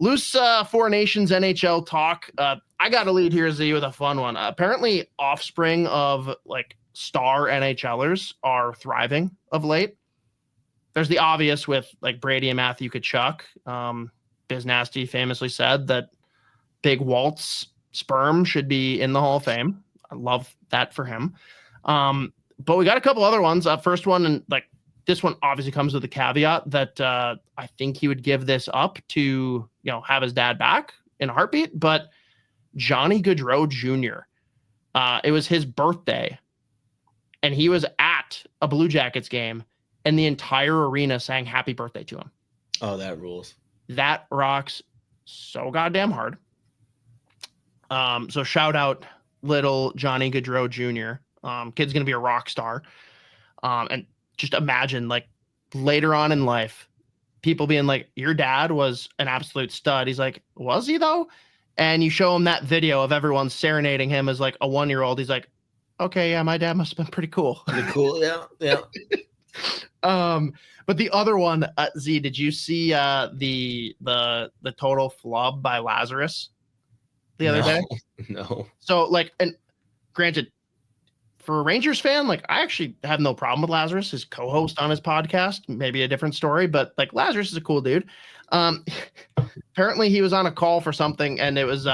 Loose Four Nations NHL talk. I got to lead here, Z, with a fun one. Apparently, offspring of like star NHLers are thriving of late. There's the obvious with like Brady and Matthew Tkachuk. Biz Nasty famously said that Big Walt's sperm should be in the Hall of Fame. I love that for him. But we got a couple other ones. First one, and like this one obviously comes with the caveat that I think he would give this up to, have his dad back in a heartbeat. But Johnny Gaudreau Jr., it was his birthday, and he was at a Blue Jackets game, and the entire arena sang happy birthday to him. Oh, that rules. That rocks so goddamn hard. So shout out little Johnny Gaudreau Jr. Kid's going to be a rock star. And just imagine like later on in life, people being like, your dad was an absolute stud. He's like, was he though? And you show him that video of everyone serenading him as like a 1-year-old. He's like, okay, yeah, my dad must have been pretty cool. Pretty cool. Yeah. But the other one, Z, did you see the total flub by Lazarus the other day? No. So like, and granted, for a Rangers fan, like I actually have no problem with Lazarus, his co-host on his podcast, maybe a different story, but like Lazarus is a cool dude. Apparently he was on a call for something, and it was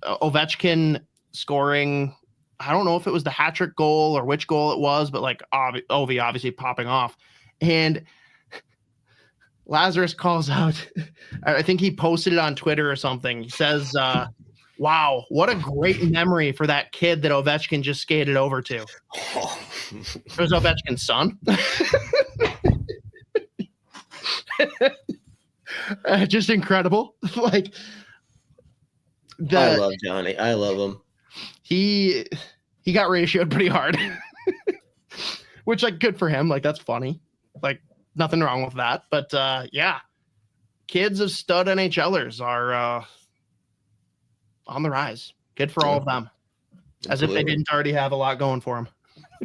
Ovechkin scoring. I don't know if it was the hat trick goal or which goal it was, but like Ovi obviously popping off. And Lazarus calls out, I think he posted it on Twitter or something. He says, wow, what a great memory for that kid that Ovechkin just skated over to. It was Ovechkin's son. Just incredible. Like, I love Johnny. I love him. He got ratioed pretty hard, which like good for him. Like that's funny. Like nothing wrong with that. But yeah, kids of stud NHLers are on the rise. Good for all of them. As if they didn't already have a lot going for them.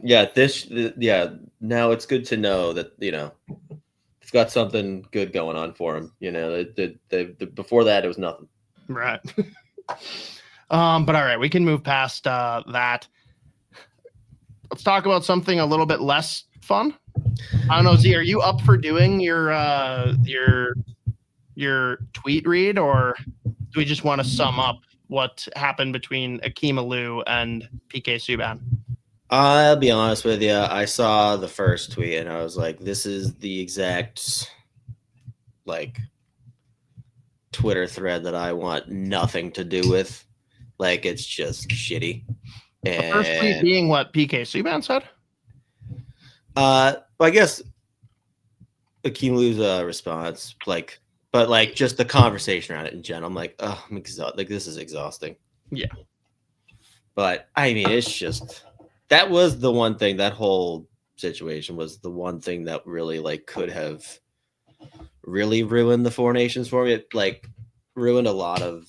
Yeah, now it's good to know that, it's got something good going on for him. Before that, it was nothing. Right. But all right, we can move past that. Let's talk about something a little bit less fun. I don't know, Z, are you up for doing your tweet read, or do we just want to sum up what happened between Akeem Aliu and PK Subban? I'll be honest with you. I saw the first tweet and I was like, this is the exact like Twitter thread that I want nothing to do with. Like, it's just shitty. And the first tweet being what PK Subban said? I guess Akeem Aliu's response, but just the conversation around it in general. I'm like, oh, I'm exhausted. Like, this is exhausting. Yeah. But I mean, it's just, that was the one thing, that whole situation was the one thing that really could have really ruined the Four Nations for me. It ruined a lot of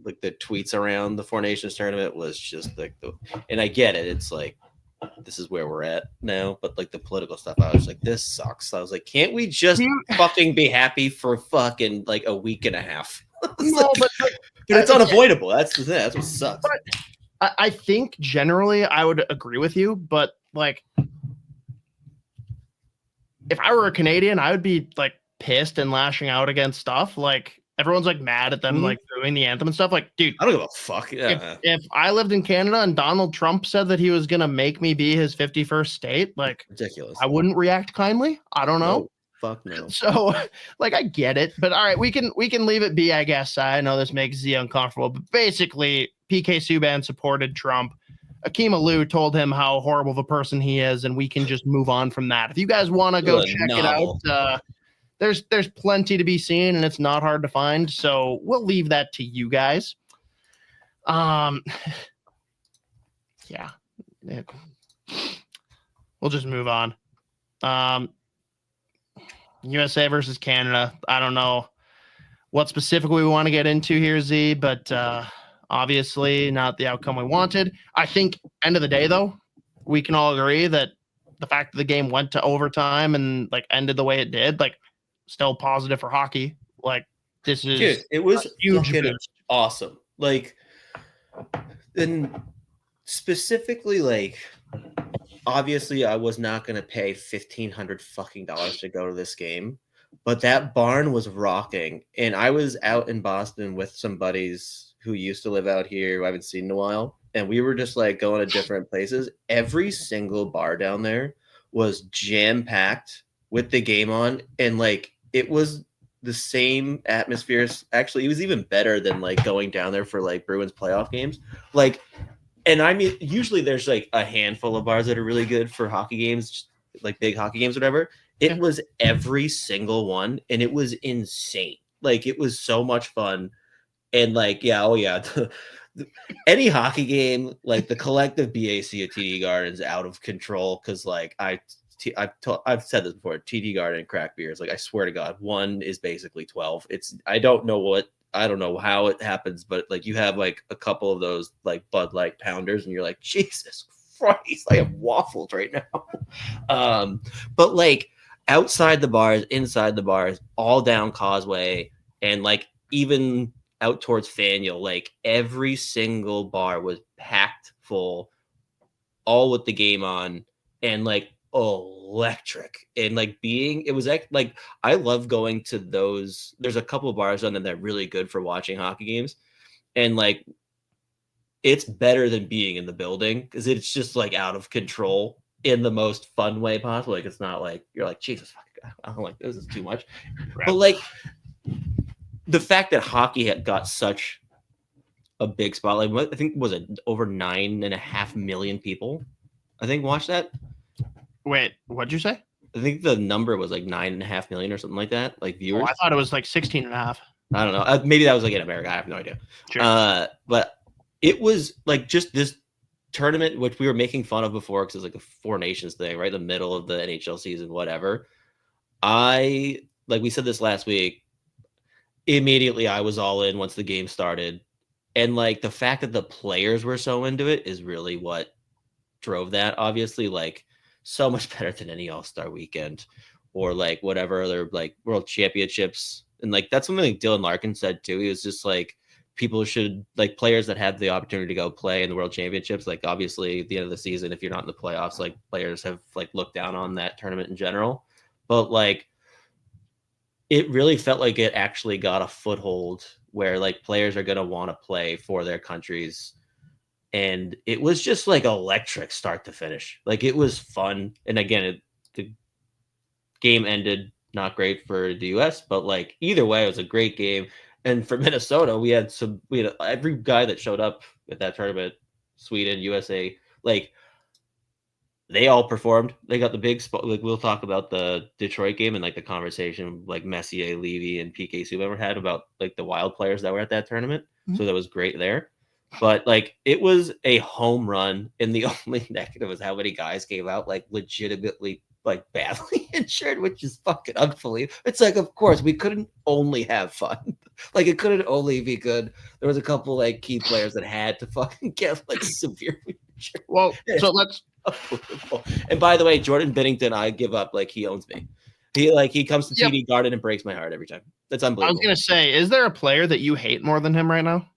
the tweets around the Four Nations tournament. Was just and I get it. It's like, this is where we're at now, but the political stuff, I was like, this sucks. I was like, can't we just fucking be happy for fucking a week and a half? No, but it's unavoidable. That's the thing. That's what sucks. But I think generally I would agree with you, but if I were a Canadian, I would be pissed and lashing out against stuff. Everyone's mad at them doing the anthem and stuff. Dude, I don't give a fuck. Yeah. If I lived in Canada and Donald Trump said that he was gonna make me be his 51st state, ridiculous. I wouldn't react kindly. I don't know. No, fuck no. So I get it, but all right, we can leave it be, I guess. I know this makes Z uncomfortable, but basically PK Subban supported Trump. Akeem Aliu told him how horrible of a person he is, and we can just move on from that. If you guys want to go check it out, there's plenty to be seen, and it's not hard to find. So we'll leave that to you guys. Yeah. We'll just move on. USA versus Canada. I don't know what specifically we want to get into here, Z, but obviously not the outcome we wanted. I think end of the day, though, we can all agree that the fact that the game went to overtime and ended the way it did, still positive for hockey. This is Dude, it was a huge fucking boost. awesome. Like, and specifically, like, obviously, I was not gonna pay $1,500 fucking dollars to go to this game, but that barn was rocking, and I was out in Boston with some buddies who used to live out here who I haven't seen in a while, and we were just like going to different places. Every single bar down there was jam packed with the game on, and like it was the same atmosphere. Actually, it was even better than like going down there for like Bruins playoff games. Like, and I mean, usually there's like a handful of bars that are really good for hockey games, like big hockey games, whatever. It was every single one, and it was insane. Like, it was so much fun. And like, yeah, oh yeah, any hockey game, like the collective BAC of TD Garden's out of control because like I've said this before. TD Garden craft beers, like I swear to God, one is basically 12. I don't know how it happens, but like you have like a couple of those like Bud Light pounders, and you're like, Jesus Christ, I have waffles right now. But like outside the bars, inside the bars, all down Causeway, and like even out towards Faneuil, like every single bar was packed full, all with the game on, and like electric. And like it was like I love going to those. There's a couple of bars on them that are really good for watching hockey games, and like it's better than being in the building because it's just like out of control in the most fun way possible. Like it's not like you're like, Jesus fucking God, I don't like this is too much. Right. But like the fact that hockey had got such a big spotlight, I think was it over 9.5 million people, I think, watched that. Wait, what'd you say? I think the number was like 9.5 million or something like that, like viewers. I thought it was like 16.5. I don't know. Maybe that was like in America. I have no idea. Sure. But it was like just this tournament, which we were making fun of before because it's like a Four Nations thing, right in the middle of the NHL season, whatever. Like we said this last week, immediately I was all in once the game started. And like the fact that the players were so into it is really what drove that. Obviously, like so much better than any All-Star weekend or like whatever other like World Championships. And like that's something like Dylan Larkin said too. He was just like, people should, like, players that have the opportunity to go play in the World Championships, like obviously at the end of the season, if you're not in the playoffs, like players have like looked down on that tournament in general. But like it really felt like it actually got a foothold where like players are going to want to play for their countries. And it was just like electric start to finish. Like it was fun. And again, the game ended not great for the US, but like either way, it was a great game. And for Minnesota, we had every guy that showed up at that tournament, Sweden, USA, like they all performed. They got the big spot. Like we'll talk about the Detroit game and like the conversation like Messier, Levy, and PK Subban had about like the Wild players that were at that tournament. Mm-hmm. So that was great there. But like it was a home run, and the only negative was how many guys came out like legitimately like badly injured, which is fucking unbelievable. It's like, of course, we couldn't only have fun. Like it couldn't only be good. There was a couple like key players that had to fucking get like severely injured. Well, so let's. And by the way, Jordan Binnington, I give up. Like he owns me. He comes to TD Garden and breaks my heart every time. That's unbelievable. I was gonna say, is there a player that you hate more than him right now?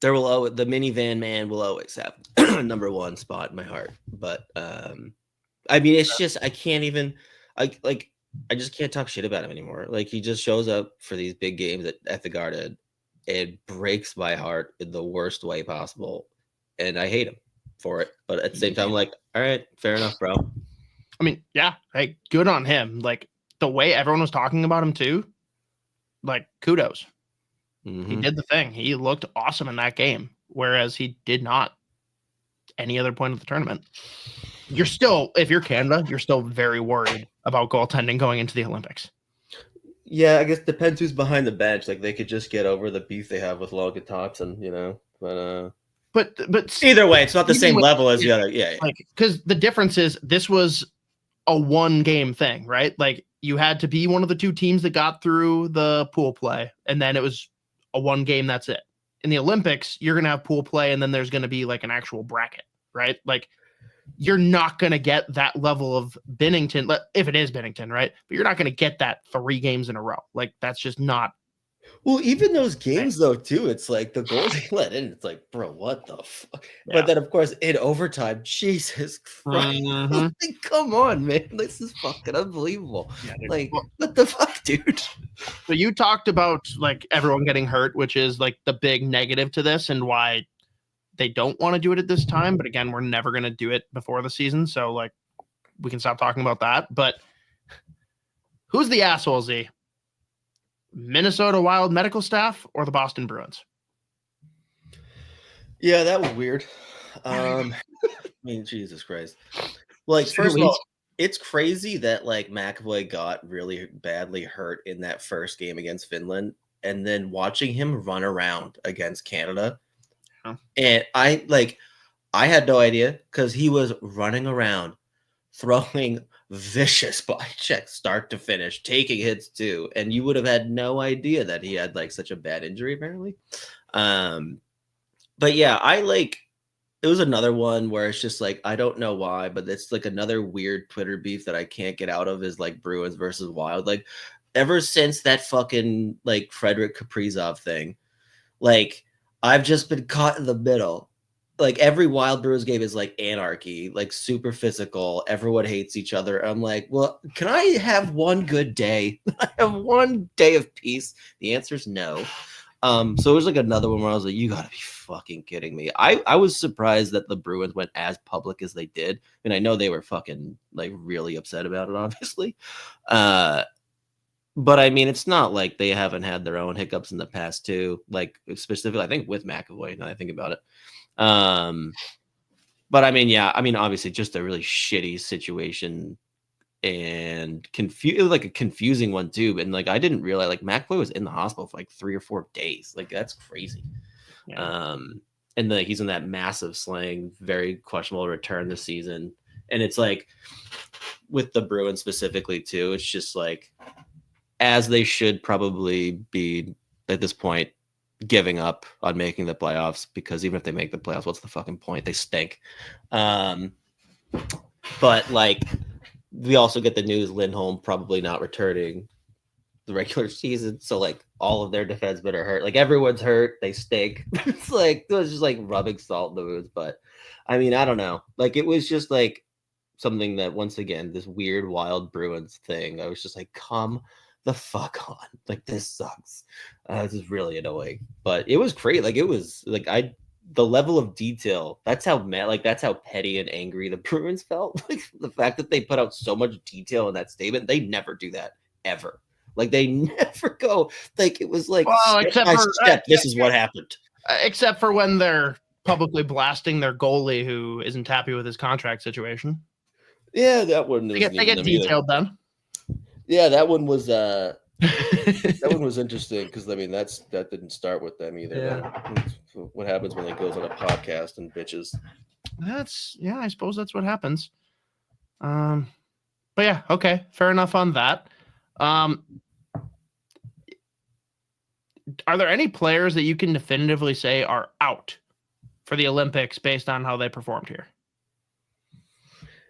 The minivan man will always have number one spot in my heart. But I mean, it's just I just can't talk shit about him anymore. Like he just shows up for these big games at the Garden. It breaks my heart in the worst way possible, and I hate him for it. But at the same time, I'm like, all right, fair enough, bro. I mean, yeah, hey, good on him. Like the way everyone was talking about him too, like kudos. Mm-hmm. He did the thing. He looked awesome in that game, whereas he did not any other point of the tournament. You're still, if you're Canada, you're still very worried about goaltending going into the Olympics. Yeah, I guess depends who's behind the bench. Like they could just get over the beef they have with Logan Thompson, you know. But either way, it's not the same level as the other. Yeah. Like because the difference is this was a one game thing, right? Like you had to be one of the two teams that got through the pool play, and then it was a one game. That's it. In the Olympics, you're gonna have pool play, and then there's gonna be like an actual bracket, right? Like you're not gonna get that level of Binnington if it is Binnington, right? But you're not gonna get that 3 games in a row. Like that's just not Well, even those games though, too, it's like the goals he let in. It's like, bro, what the fuck? Yeah. But then, of course, in overtime, Jesus Christ, like, come on, man, this is fucking unbelievable. Yeah, like, what the fuck, dude? So you talked about like everyone getting hurt, which is like the big negative to this, and why they don't want to do it at this time. But again, we're never going to do it before the season, so like we can stop talking about that. But who's the asshole, Z? Minnesota Wild medical staff or the Boston Bruins? Yeah, that was weird. I mean, Jesus Christ. Like, first of all, it's crazy that like McAvoy got really badly hurt in that first game against Finland, and then watching him run around against Canada. Huh. And I had no idea because he was running around throwing vicious body checks start to finish, taking hits too, and you would have had no idea that he had like such a bad injury apparently. But yeah, it was another one where it's just like I don't know why, but it's like another weird Twitter beef that I can't get out of is like Bruins versus Wild. Like ever since that fucking like Frederick Kaprizov thing, like I've just been caught in the middle. Like every Wild Bruins game is like anarchy, like super physical. Everyone hates each other. I'm like, well, can I have one good day? I have one day of peace. The answer is no. So it was like another one where I was like, you gotta be fucking kidding me. I was surprised that the Bruins went as public as they did. And I know they were fucking like really upset about it, obviously. But I mean, it's not like they haven't had their own hiccups in the past too. Like specifically, I think with McAvoy, now that I think about it. But I mean, yeah, I mean, obviously just a really shitty situation and it was like a confusing one too. And like, I didn't realize like McAvoy was in the hospital for like 3 or 4 days. Like that's crazy. Yeah. And then he's in that massive sling, very questionable return this season. And it's like with the Bruins specifically too, it's just like, as they should probably be at this point, giving up on making the playoffs, because even if they make the playoffs, what's the fucking point? They stink. But like we also get the news Lindholm probably not returning the regular season, so like all of their defensemen are hurt. Like everyone's hurt, they stink. It's like it was just like rubbing salt in the wounds. But I mean, I don't know. Like it was just like something that once again, this weird Wild Bruins thing. I was just like, come the fuck on. Like this sucks. This is really annoying. But it was great. Like it was like the level of detail, that's how that's how petty and angry the Bruins felt. Like the fact that they put out so much detail in that statement, they never do that ever. Like they never go like it was like step by step, this is what happened. Except for when they're publicly blasting their goalie who isn't happy with his contract situation. Yeah, that one they get detailed then. Yeah, that one was that one was interesting because I mean that didn't start with them either. Yeah. What happens when it goes on a podcast and bitches? I suppose that's what happens. But yeah, okay, fair enough on that. Are there any players that you can definitively say are out for the Olympics based on how they performed here?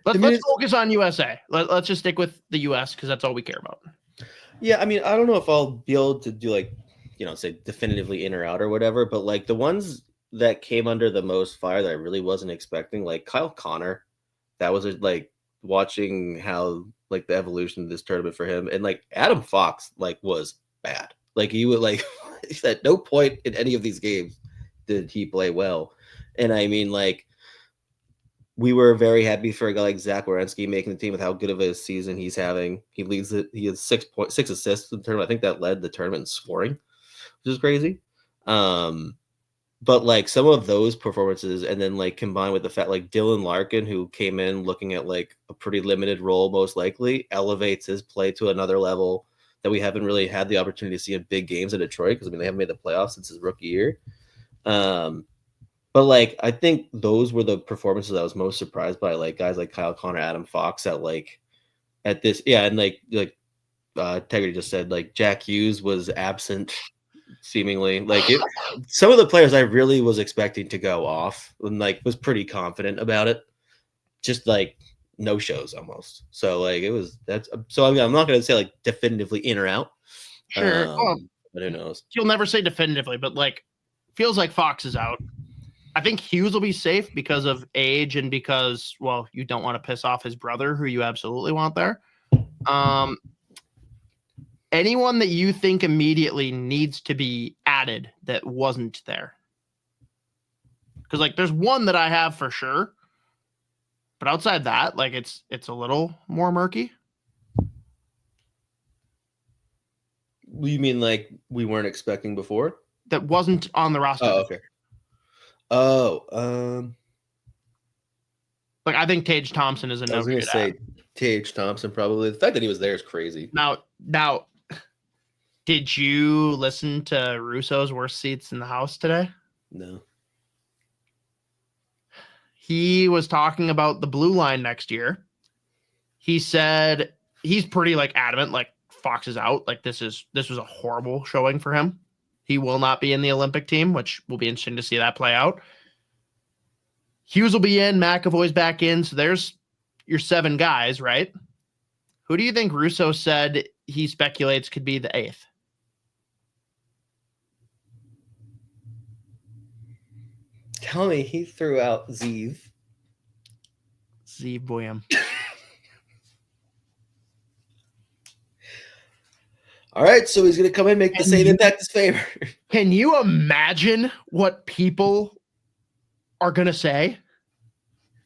Let's focus on USA. Let's just stick with the US because that's all we care about. Yeah, I mean, I don't know if I'll be able to do like, say definitively in or out or whatever, but like the ones that came under the most fire that I really wasn't expecting, like Kyle Connor, that was like watching how like the evolution of this tournament for him, and like Adam Fox like was bad. Like he would like at no point in any of these games did he play well, and I mean like. We were very happy for a guy like Zach Werenski making the team with how good of a season he's having. He leads it. He has 6 assists in the tournament. I think that led the tournament in scoring, which is crazy. But like some of those performances, and then like combined with the fact like Dylan Larkin, who came in looking at like a pretty limited role, most likely elevates his play to another level that we haven't really had the opportunity to see in big games in Detroit, because I mean they haven't made the playoffs since his rookie year. But like I think those were the performances I was most surprised by, like guys like Kyle Connor, Adam Fox at this, and like Tegrity just said like Jack Hughes was absent seemingly. Like some of the players I really was expecting to go off and like was pretty confident about it, just like no shows almost. So like it was so I mean, I'm not going to say like definitively in or out. Sure. but who knows? He'll never say definitively, but like feels like Fox is out. I think Hughes will be safe because of age and because, well, you don't want to piss off his brother, who you absolutely want there. Anyone that you think immediately needs to be added that wasn't there? Because like there's one that I have for sure, but outside that, like it's a little more murky. You mean like we weren't expecting before? That wasn't on the roster. Oh, okay. Oh, like I think Tage Thompson is a no. I was going to say Tage Thompson probably. The fact that he was there is crazy. Now, did you listen to Russo's worst seats in the house today? No. He was talking about the blue line next year. He said he's pretty like adamant, like Fox is out. Like this was a horrible showing for him. He will not be in the Olympic team, which will be interesting to see that play out. Hughes will be in, McAvoy's back in. So there's your 7 guys, right? Who do you think Russo said he speculates could be the 8th? Tell me he threw out Zeev. Zeev Boyum. All right, so he's going to come in and make the same impact his favor. Can you imagine what people are going to say?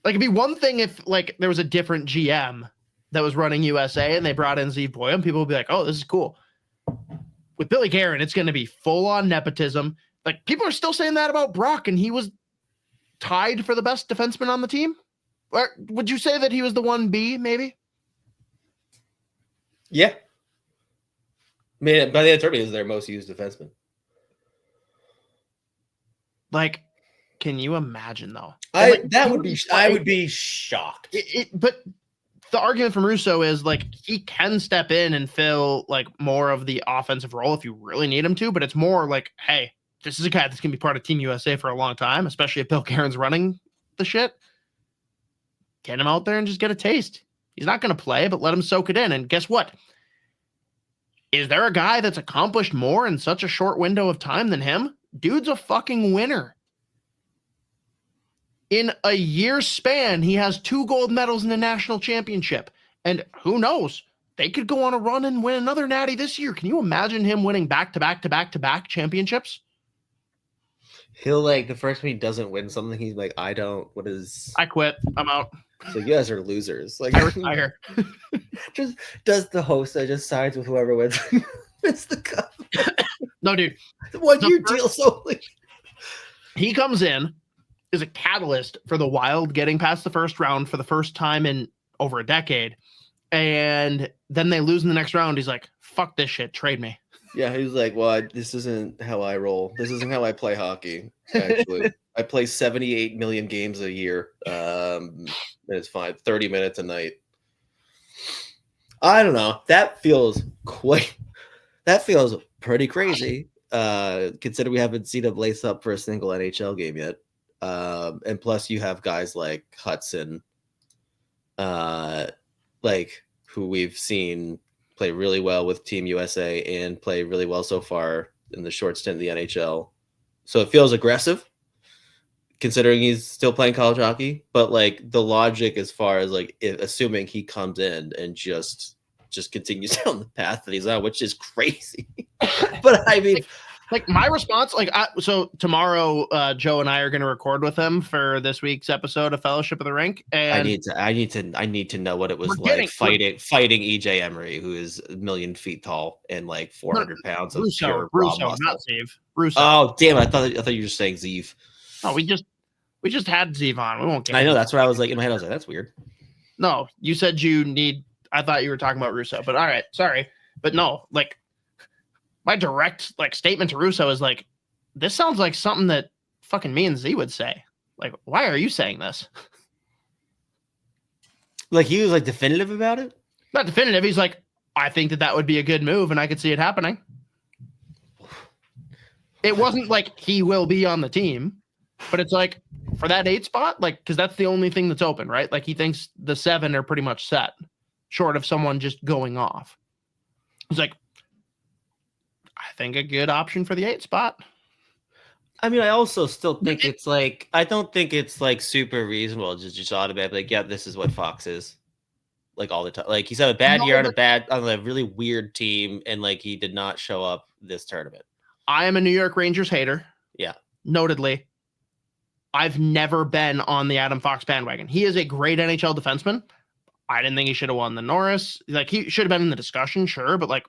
Like, it'd be one thing if, like, there was a different GM that was running USA and they brought in Zeev Boyum. People would be like, oh, this is cool. With Billy Guerin, it's going to be full-on nepotism. Like, people are still saying that about Brock, and he was tied for the best defenseman on the team. Or would you say that he was the 1B, maybe? Yeah. I mean, by the end of the tournament, he was their most used defenseman. Like, can you imagine though? I would be shocked. But the argument from Russo is like he can step in and fill like more of the offensive role if you really need him to. But it's more like, hey, this is a guy that's gonna be part of Team USA for a long time, especially if Bill Guerin's running the shit. Get him out there and just get a taste. He's not gonna play, but let him soak it in. And guess what? Is there a guy that's accomplished more in such a short window of time than him? Dude's a fucking winner. In a year span, he has 2 gold medals in the national championship. And who knows? They could go on a run and win another natty this year. Can you imagine him winning back-to-back championships? He'll like the first time he doesn't win something, he's like, I quit. I'm out. So you guys are losers. Like I retire. Just does the host that just sides with whoever wins. It's the cup. No, dude. The 1 year deal solely. He comes in, is a catalyst for the Wild getting past the first round for the first time in over a decade. And then they lose in the next round. He's like, fuck this shit. Trade me. Yeah, he's like, well, this isn't how I roll. This isn't how I play hockey, actually. I play 78 million games a year. And it's fine. 30 minutes a night. I don't know. That feels pretty crazy. Consider we haven't seen him lace up for a single NHL game yet. And plus you have guys like Hudson, like who we've seen play really well with Team USA and play really well so far in the short stint in the NHL. So it feels aggressive considering he's still playing college hockey, but like the logic as far as like assuming he comes in and just continues down the path that he's on, which is crazy. But I mean, like my response, so tomorrow, Joe and I are going to record with him for this week's episode of Fellowship of the Rink. And I need to know what it was like fighting EJ Emery, who is 1 million feet tall and like 400 pounds of pure raw muscle. Not Zeev. Russo. Oh damn! I thought you were just saying Zeev. Oh, we just had Zeev on. We won't get. I know that's what I was like in my head. I was like, that's weird. No, you said you need. I thought you were talking about Russo, but all right, sorry, but no, like. My direct like statement to Russo is like, this sounds like something that fucking me and Z would say. Like, why are you saying this? Like he was like definitive about it? Not definitive. He's like, I think that would be a good move and I could see it happening. It wasn't like he will be on the team, but it's like for that 8 spot, like, cause that's the only thing that's open, right? Like he thinks the 7 are pretty much set short of someone just going off. It's like, I think, a good option for the 8 spot. I mean, I also still think it's like, I don't think it's like super reasonable to just automatically like, yeah, this is what Fox is like all the time. Like he's had a bad year on a really weird team, and like he did not show up this tournament. I am a New York Rangers hater. Yeah. Notedly. I've never been on the Adam Fox bandwagon. He is a great NHL defenseman. I didn't think he should have won the Norris. Like he should have been in the discussion, sure, but like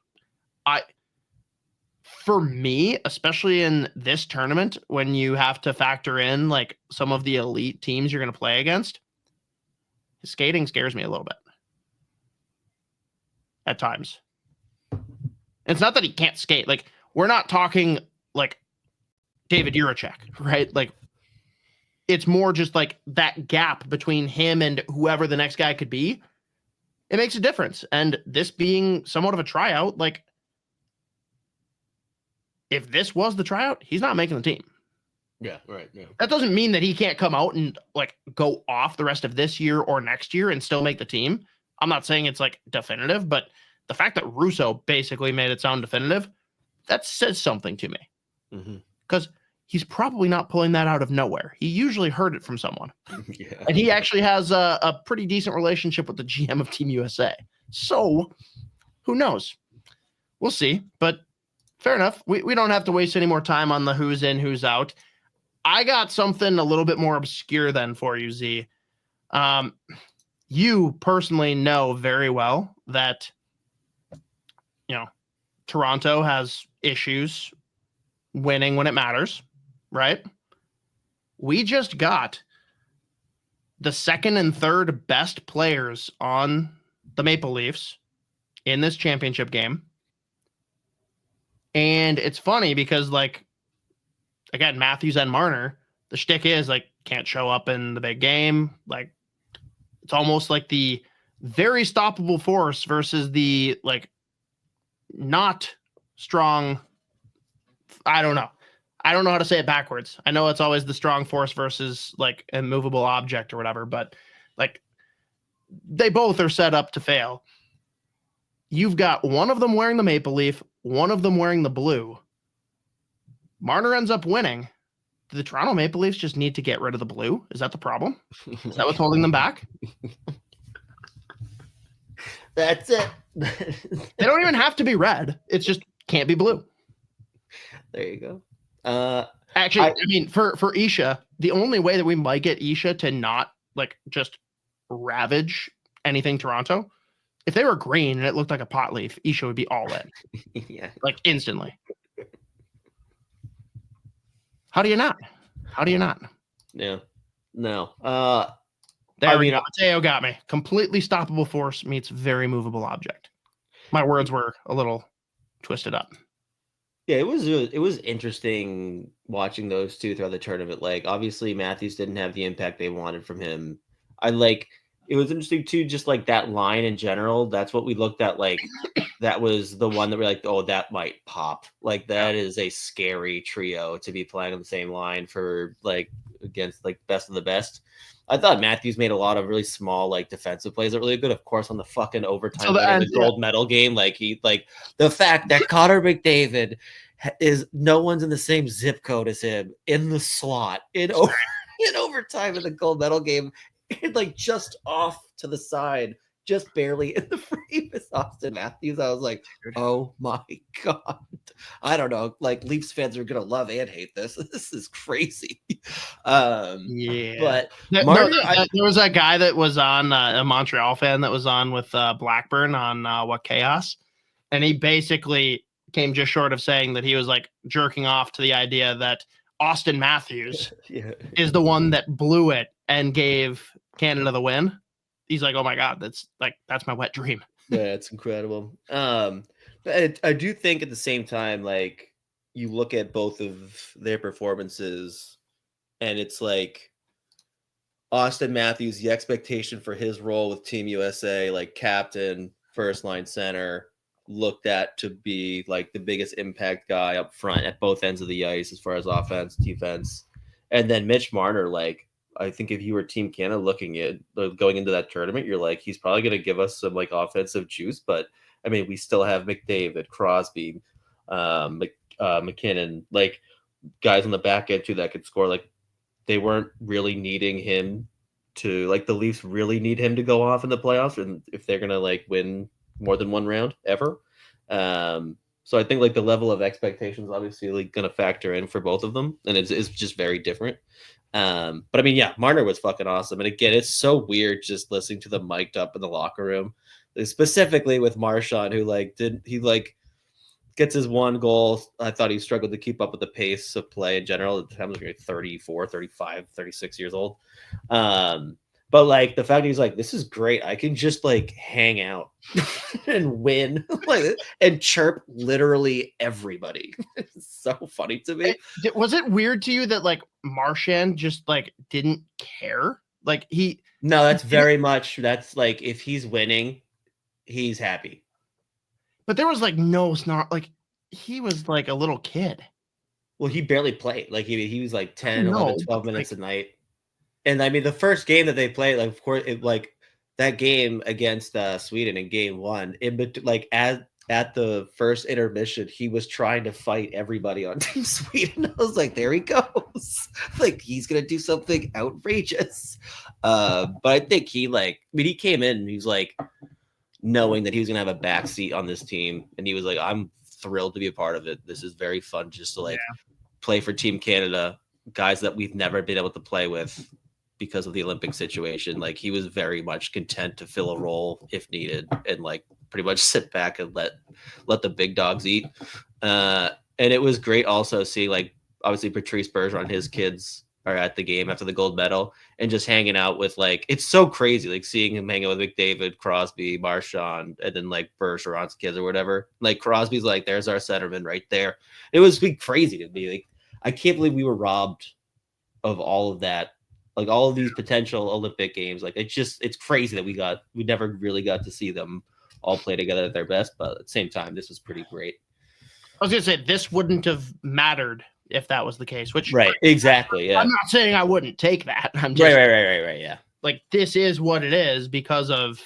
for me, especially in this tournament, when you have to factor in like some of the elite teams you're going to play against, his skating scares me a little bit at times. It's not that he can't skate. Like we're not talking like David Juracek, right? Like it's more just like that gap between him and whoever the next guy could be. It makes a difference. And this being somewhat of a tryout, like if this was the tryout, he's not making the team. Yeah, right. Yeah. That doesn't mean that he can't come out and like go off the rest of this year or next year and still make the team. I'm not saying it's like definitive, but the fact that Russo basically made it sound definitive, that says something to me. Because he's probably not pulling that out of nowhere. He usually heard it from someone. Yeah. And he actually has a pretty decent relationship with the GM of Team USA. So who knows? We'll see. But fair enough. We don't have to waste any more time on the who's in, who's out. I got something a little bit more obscure then for you, Z. You personally know very well that, you know, Toronto has issues winning when it matters, right? We just got the second and third best players on the Maple Leafs in this championship game. And it's funny because, like, again, Matthews and Marner, the shtick is, like, can't show up in the big game. Like, it's almost like the very stoppable force versus the, like, not strong. I don't know. I don't know how to say it backwards. I know it's always the strong force versus, like, a movable object or whatever, but, like, they both are set up to fail. You've got one of them wearing the maple leaf, one of them wearing the blue. Marner ends up winning. Do the Toronto Maple Leafs just need to get rid of the blue? Is that the problem? Is that what's holding them back? That's it. They don't even have to be red. It's just can't be blue. There you go. Actually, I mean, for Isha, the only way that we might get Isha to not like just ravage anything Toronto, if they were green and it looked like a pot leaf, Isha would be all in. Yeah. Like instantly. How do you not? How do you not? Yeah. No. Mateo got me. Completely stoppable force meets very movable object. My words were a little twisted up. Yeah, it was interesting watching those two throughout the tournament. Like, obviously, Matthews didn't have the impact they wanted from him. It was interesting too, just like that line in general. That's what we looked at. Like, that was the one that we're like, oh, that might pop. Like, that is a scary trio to be playing on the same line for like against like best of the best. I thought Matthews made a lot of really small like defensive plays that were really good. Of course, on the fucking overtime the gold medal game, the fact that Connor McDavid is no one's in the same zip code as him in the slot in overtime in the gold medal game. Like just off to the side, just barely in the frame is Austin Matthews. I was like, oh my God. I don't know. Like Leafs fans are gonna love and hate this. This is crazy. Yeah. But there was that guy that was on a Montreal fan that was on with Blackburn on What Chaos. And he basically came just short of saying that he was like jerking off to the idea that Austin Matthews is the one that blew it and gave Canada the win. He's like, oh my God, that's my wet dream. Yeah, it's incredible. I do think at the same time, like you look at both of their performances and it's like Austin Matthews, the expectation for his role with Team USA, like captain, first line center, looked at to be like the biggest impact guy up front at both ends of the ice as far as offense, defense. And then Mitch Marner, like, I think if you were Team Canada looking at going into that tournament, you're like, he's probably going to give us some like offensive juice. But I mean, we still have McDavid, Crosby, McKinnon, like guys on the back end too that could score. Like they weren't really needing him to, like the Leafs really need him to go off in the playoffs, and if they're gonna like win more than one round ever. So I think like the level of expectations obviously like going to factor in for both of them, and it's just very different. But I mean, yeah, Marner was fucking awesome, and again, it's so weird just listening to them mic'd up in the locker room, specifically with Marchand, who like gets his one goal. I thought he struggled to keep up with the pace of play in general. At the time, he was 34, 35, 36 years old. But like the fact he's like, this is great. I can just like hang out and win like and chirp literally everybody. It's so funny to me. Was it weird to you that like Marchand just like didn't care? Like No, that's very much that's like if he's winning, he's happy. But there was like no snarl, like he was like a little kid. Well, he barely played. Like he was like 10, 11, 12 minutes a night. And I mean, the first game that they played, like, of course, it like that game against Sweden in game one, like at the first intermission, he was trying to fight everybody on Team Sweden. I was like, there he goes. Like, he's going to do something outrageous. But I think he came in and he was like, knowing that he was going to have a backseat on this team. And he was like, I'm thrilled to be a part of it. This is very fun just to play for Team Canada, guys that we've never been able to play with because of the Olympic situation. Like he was very much content to fill a role if needed and like pretty much sit back and let the big dogs eat. And it was great also seeing like obviously Patrice Bergeron, his kids are at the game after the gold medal and just hanging out with like, it's so crazy. Like seeing him hang out with McDavid, Crosby, Marchand, and then like Bergeron's kids or whatever. Like Crosby's like, there's our centerman right there. It was crazy to me. Like, I can't believe we were robbed of all of that. Like all of these potential Olympic games. Like it's crazy that we never really got to see them all play together at their best. But at the same time, this was pretty great. I was going to say this wouldn't have mattered if that was the case, which right. Exactly. Yeah. I'm not saying I wouldn't take that. I'm just right. Yeah. Like this is what it is because of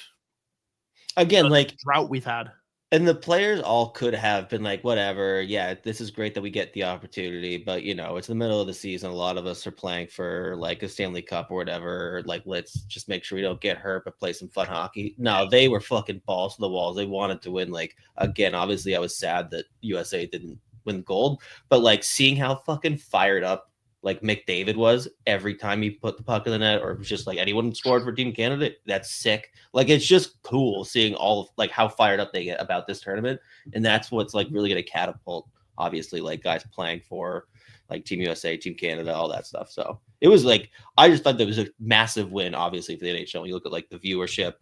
again, like drought we've had. And the players all could have been like, whatever. Yeah, this is great that we get the opportunity, but you know, it's the middle of the season. A lot of us are playing for like a Stanley Cup or whatever. Like, let's just make sure we don't get hurt, but play some fun hockey. No, they were fucking balls to the walls. They wanted to win. Like, again, obviously, I was sad that USA didn't win gold, but like seeing how fucking fired up like McDavid was every time he put the puck in the net, or just like anyone scored for Team Canada, that's sick. Like it's just cool seeing all of like how fired up they get about this tournament, and that's what's like really going to catapult, obviously, like guys playing for like Team USA, Team Canada, all that stuff. So it was like I just thought that was a massive win, obviously for the NHL. When you look at like the viewership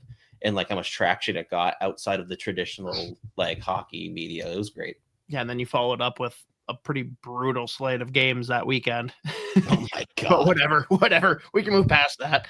and like how much traction it got outside of the traditional like hockey media, it was great. Yeah, and then you followed up with a pretty brutal slate of games that weekend. Oh my God. But whatever. We can move past that.